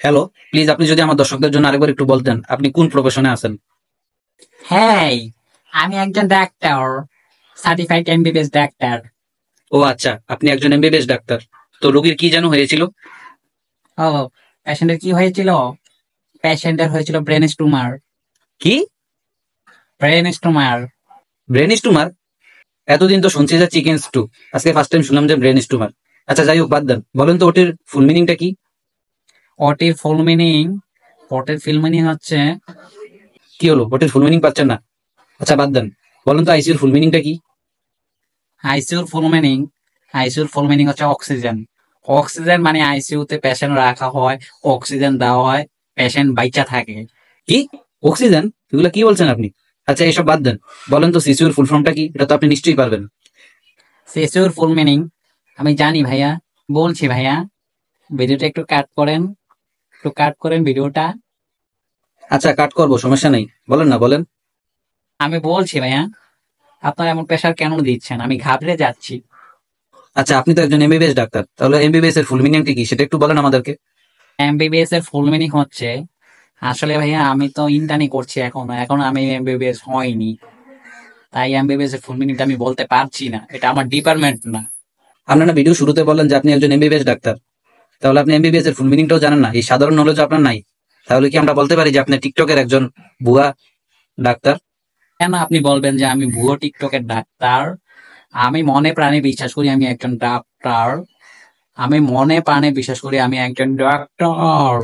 Hello, please আপনি যদি আমার দর্শকদের জন্য আরেকবার একটু বলতেন আপনি কোন প্রফেশনে আছেন। হ্যাঁ, আমি একজন ডাক্তার, সার্টিফাইড এমবিবিএস ডাক্তার। ও আচ্ছা, আপনি একজন এমবিবিএস ডাক্তার। তো রোগীর কি যেন হয়েছিল? ও, পেশেন্টের কি হয়েছিল? পেশেন্টের হয়েছিল ব্রেন টিউমার। কি? Brain tumour. Brain tumour? এতদিন তো শুনছি যে চিকেন স্টু, আজকে ফার্স্ট টাইম শুনলাম যে ব্রেন টিউমার। আচ্ছা যাই হোক, বাদ দেন, বলেন তো ওটির ফুল মিনিংটা কি? ওটির ফুল মিনিং ওটির ফুল মিনিং হচ্ছে কি হলো, ওটির ফুল মিনিং পাচ্ছেন না? আচ্ছা বাদ দেন, বলেন তো আইসিইউর ফুল মিনিংটা কি? আইসিইউর ফুল মিনিং। আইসিইউর ফুল মিনিং হচ্ছে অক্সিজেন। অক্সিজেন মানে আইসিইউতে পেশেন্ট রাখা হয়, অক্সিজেন দেওয়া হয়, পেশেন্ট বাইচা থাকে। কি? অক্সিজেন? এগুলো কি বলছেন আপনি? আচ্ছা এসব বাদ দেন, বলেন তো সিসিউর ফুল ফর্মটা কি? এটা তো আপনি নিশ্চয়ই পারবেন। সিসিইউর ফুল মিনিং আমি জানি ভাইয়া, বলছি ভাইয়া। ভিডিওটা একটু কাট করেন, একটু কাট করেন ভিডিওটা। আচ্ছা কাট করবো, সমস্যা নেই, বলেন না বলেন। আমি বলছি ভাইয়া, আপনার এমন প্রেশার কেন দিচ্ছেন? আমি ঘাবড়ে যাচ্ছি। আচ্ছা আপনি তো একজন এমবিবিএস ডাক্তার, তাহলে এমবিবিএস এর ফুল মিনিংটা কি সেটা একটু বলেন আমাদেরকে। এমবিবিএস এর ফুল মিনিং হচ্ছে, আসলে ভাইয়া আমি তো ইন্টার্নি করছি এখনো, এখন আমি এমবিবিএস হয়নি, তাই এমবিবিএস এর ফুল মিনিংটা আমি বলতে পারছি না, এটা আমার ডিপার্টমেন্ট না। আপনারা ভিডিও শুরুতে বললেন যে আপনি একজন এমবিবিএস ডাক্তার, তাহলে আপনি এমবিবিএস এর ফুল মিনিংটাও জানেন না, এই সাধারণ নলেজ আপনার নাই? তাহলে কি আমরা বলতে পারি যে আপনি টিকটকের একজন ভুয়া ডাক্তার? কেন আপনি বলবেন যে আমি ভুয়ো টিকটকের ডাক্তার? আমি মনে প্রাণে বিশ্বাস করি আমি একজন ডাক্তার। আমি মনে প্রাণে বিশ্বাস করি আমি একজন ডাক্তার।